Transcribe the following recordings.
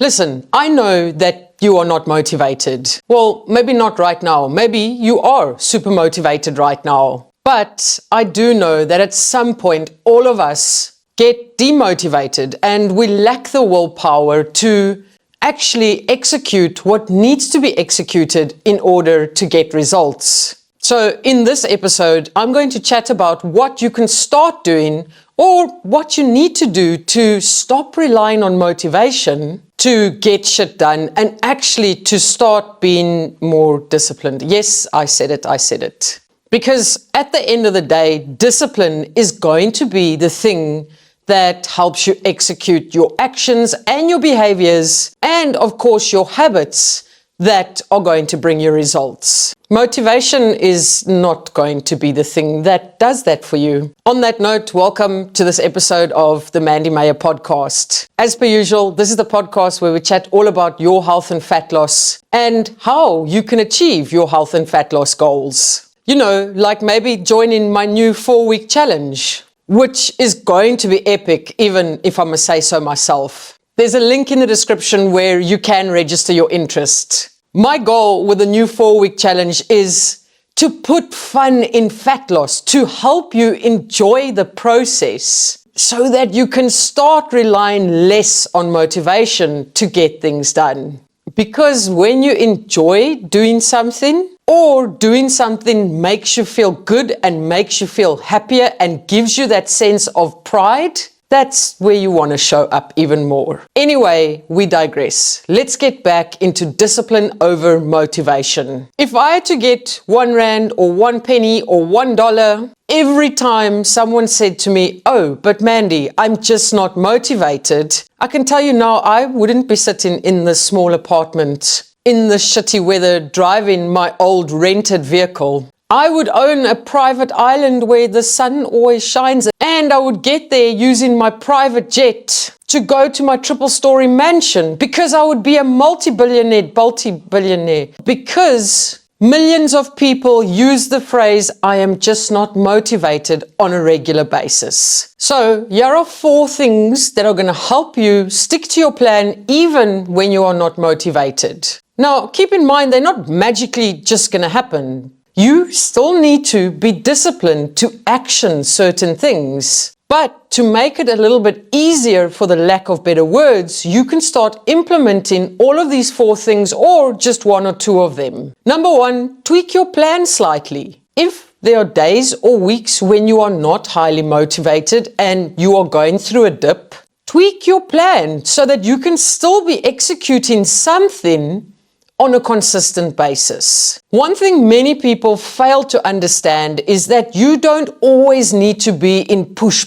Listen, I know that you are not motivated. Well, maybe not right now. Maybe you are super motivated right now. But I do know that at some point, all of us get demotivated and we lack the willpower to actually execute what needs to be executed in order to get results. So in this episode, I'm going to chat about what you can start doing or what you need to do to stop relying on motivation to get shit done and actually to start being more disciplined. Yes, I said it. Because at the end of the day, discipline is going to be the thing that helps you execute your actions and your behaviors and, of course, your habits that are going to bring you results. Motivation is not going to be the thing that does that for you. On that note, welcome to this episode of the Mandy Meyer podcast. As per usual, this is the podcast where we chat all about your health and fat loss and how you can achieve your health and fat loss goals. You know, like maybe joining my new 4-week challenge, which is going to be epic, even if I must say so myself. There's a link in the description where you can register your interest. My goal with the new 4-week challenge is to put fun in fat loss, to help you enjoy the process so that you can start relying less on motivation to get things done. Because when you enjoy doing something, or doing something makes you feel good and makes you feel happier and gives you that sense of pride, that's where you want to show up even more. Anyway, we digress. Let's get back into discipline over motivation. If I had to get 1 rand or 1 penny or $1 every time someone said to me, "Oh, but Mandy, I'm just not motivated," I can tell you now I wouldn't be sitting in this small apartment in the shitty weather driving my old rented vehicle. I would own a private island where the sun always shines, and I would get there using my private jet to go to my 3-story mansion because I would be a multi-billionaire, because millions of people use the phrase, "I am just not motivated," on a regular basis. So here are 4 things that are going to help you stick to your plan even when you are not motivated. Now, keep in mind, they're not magically just going to happen. You still need to be disciplined to action certain things. But to make it a little bit easier, for the lack of better words, you can start implementing all of these 4 things or just 1 or 2 of them. Number 1, tweak your plan slightly. If there are days or weeks when you are not highly motivated and you are going through a dip, tweak your plan so that you can still be executing something on a consistent basis. One thing many people fail to understand is that you don't always need to be in push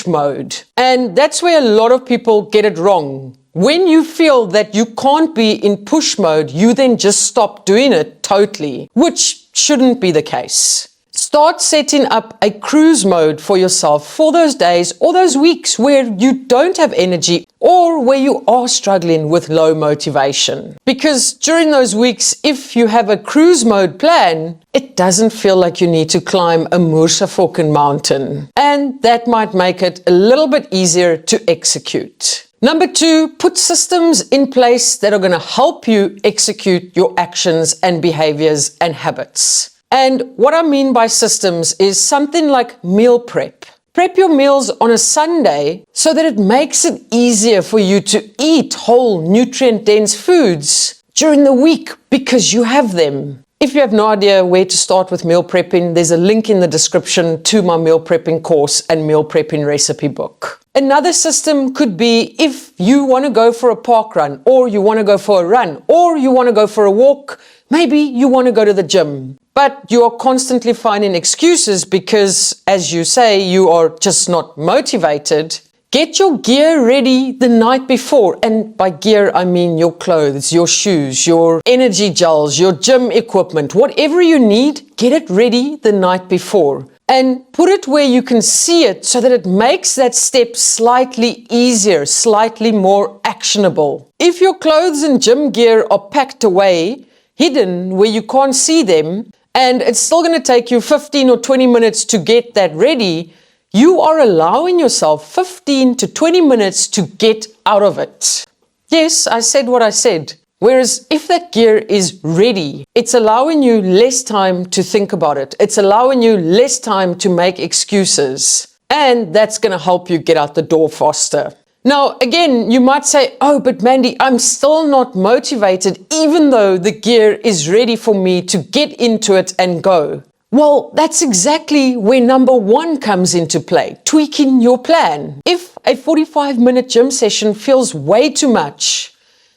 mode. And that's where a lot of people get it wrong. When you feel that you can't be in push mode, you then just stop doing it totally, which shouldn't be the case. Start setting up a cruise mode for yourself for those days or those weeks where you don't have energy or where you are struggling with low motivation. Because during those weeks, if you have a cruise mode plan, it doesn't feel like you need to climb a Moersafokken mountain. And that might make it a little bit easier to execute. Number 2, put systems in place that are going to help you execute your actions and behaviors and habits. And what I mean by systems is something like meal prep. Prep your meals on a Sunday so that it makes it easier for you to eat whole, nutrient-dense foods during the week because you have them. If you have no idea where to start with meal prepping, there's a link in the description to my meal prepping course and meal prepping recipe book. Another system could be if you want to go for a park run, or you want to go for a run, or you want to go for a walk, maybe you want to go to the gym. But you are constantly finding excuses because, as you say, you are just not motivated. Get your gear ready the night before. And by gear, I mean your clothes, your shoes, your energy gels, your gym equipment, whatever you need, get it ready the night before. And put it where you can see it so that it makes that step slightly easier, slightly more actionable. If your clothes and gym gear are packed away, hidden where you can't see them, and it's still going to take you 15 or 20 minutes to get that ready, you are allowing yourself 15 to 20 minutes to get out of it. Yes, I said what I said. Whereas if that gear is ready, it's allowing you less time to think about it. It's allowing you less time to make excuses. And that's going to help you get out the door faster. Now, again, you might say, oh, but Mandy, I'm still not motivated, even though the gear is ready for me to get into it and go. Well, that's exactly where number 1 comes into play, tweaking your plan. If a 45-minute gym session feels way too much,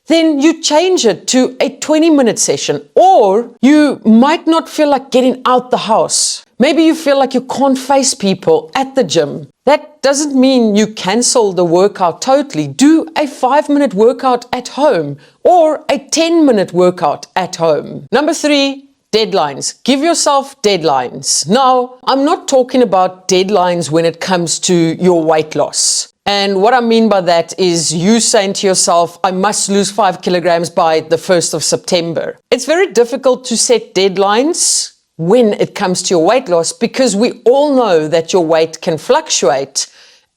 then you change it to a 20-minute session, or you might not feel like getting out the house. Maybe you feel like you can't face people at the gym. That doesn't mean you cancel the workout totally. Do a 5-minute workout at home or a 10-minute workout at home. Number 3, deadlines. Give yourself deadlines. Now, I'm not talking about deadlines when it comes to your weight loss. And what I mean by that is you saying to yourself, I must lose 5 kilograms by the 1st of September. It's very difficult to set deadlines when it comes to your weight loss because we all know that your weight can fluctuate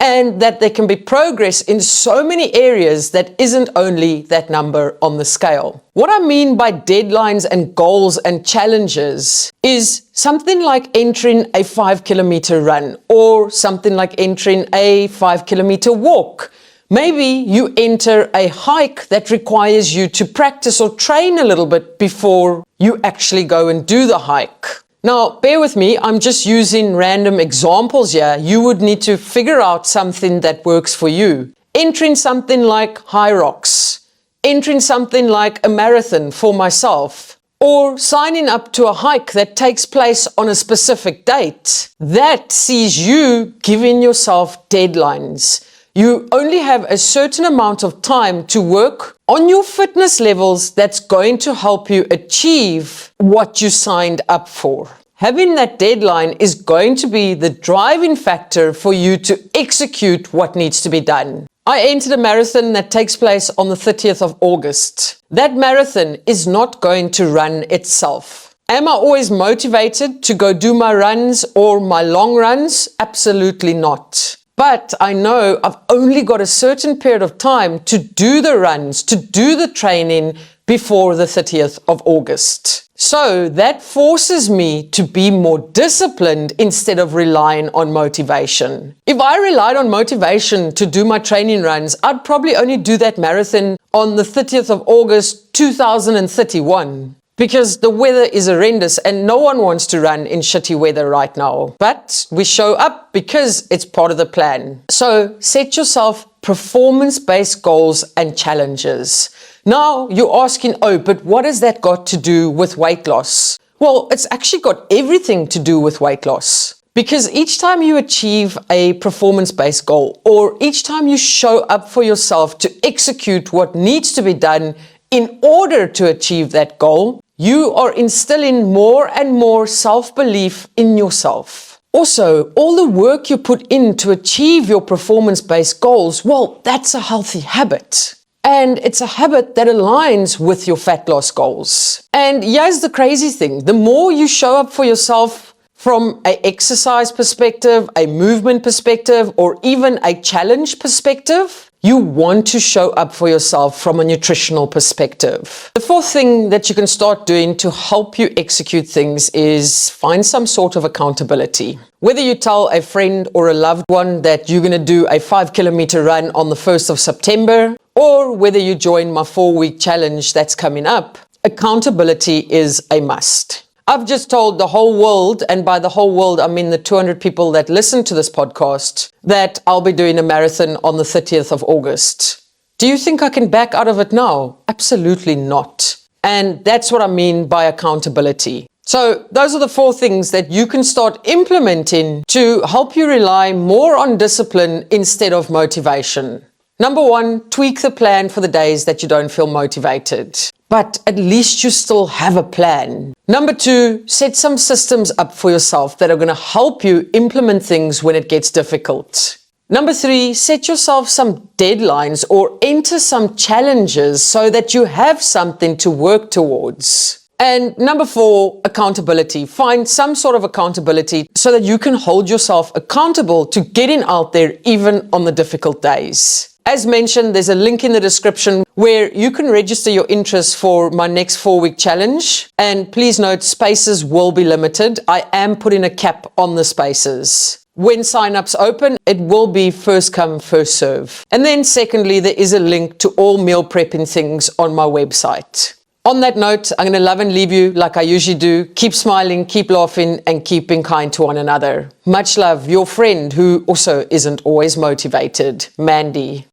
and that there can be progress in so many areas that isn't only that number on the scale. What I mean by deadlines and goals and challenges is something like entering a 5-kilometer run or something like entering a 5-kilometer walk. Maybe you enter a hike that requires you to practice or train a little bit before you actually go and do the hike. Now, bear with me, I'm just using random examples here. You would need to figure out something that works for you. Entering something like High Rocks, entering something like a marathon for myself, or signing up to a hike that takes place on a specific date. That sees you giving yourself deadlines. You only have a certain amount of time to work on your fitness levels that's going to help you achieve what you signed up for. Having that deadline is going to be the driving factor for you to execute what needs to be done. I entered a marathon that takes place on the 30th of August. That marathon is not going to run itself. Am I always motivated to go do my runs or my long runs? Absolutely not. But I know I've only got a certain period of time to do the runs, to do the training before the 30th of August. So that forces me to be more disciplined instead of relying on motivation. If I relied on motivation to do my training runs, I'd probably only do that marathon on the 30th of August 2031. Because the weather is horrendous and no one wants to run in shitty weather right now. But we show up because it's part of the plan. So set yourself performance-based goals and challenges. Now you're asking, oh, but what has that got to do with weight loss? Well, it's actually got everything to do with weight loss. Because each time you achieve a performance-based goal, or each time you show up for yourself to execute what needs to be done in order to achieve that goal, you are instilling more and more self-belief in yourself. Also, all the work you put in to achieve your performance-based goals, well, that's a healthy habit. And it's a habit that aligns with your fat loss goals. And here's the crazy thing. The more you show up for yourself from an exercise perspective, a movement perspective, or even a challenge perspective, you want to show up for yourself from a nutritional perspective. The fourth thing that you can start doing to help you execute things is find some sort of accountability. Whether you tell a friend or a loved one that you're going to do a 5-kilometer run on the 1st of September, or whether you join my 4-week challenge that's coming up, accountability is a must. I've just told the whole world, and by the whole world, I mean the 200 people that listen to this podcast, that I'll be doing a marathon on the 30th of August. Do you think I can back out of it now? Absolutely not. And that's what I mean by accountability. So those are the 4 things that you can start implementing to help you rely more on discipline instead of motivation. Number 1, tweak the plan for the days that you don't feel motivated. But at least you still have a plan. Number 2, set some systems up for yourself that are going to help you implement things when it gets difficult. Number 3, set yourself some deadlines or enter some challenges so that you have something to work towards. And number 4, accountability. Find some sort of accountability so that you can hold yourself accountable to getting out there even on the difficult days. As mentioned, there's a link in the description where you can register your interest for my next 4-week challenge. And please note, spaces will be limited. I am putting a cap on the spaces. When sign-ups open, it will be first come, first serve. And then secondly, there is a link to all meal prepping things on my website. On that note, I'm going to love and leave you like I usually do. Keep smiling, keep laughing, and keep being kind to one another. Much love, your friend who also isn't always motivated, Mandy.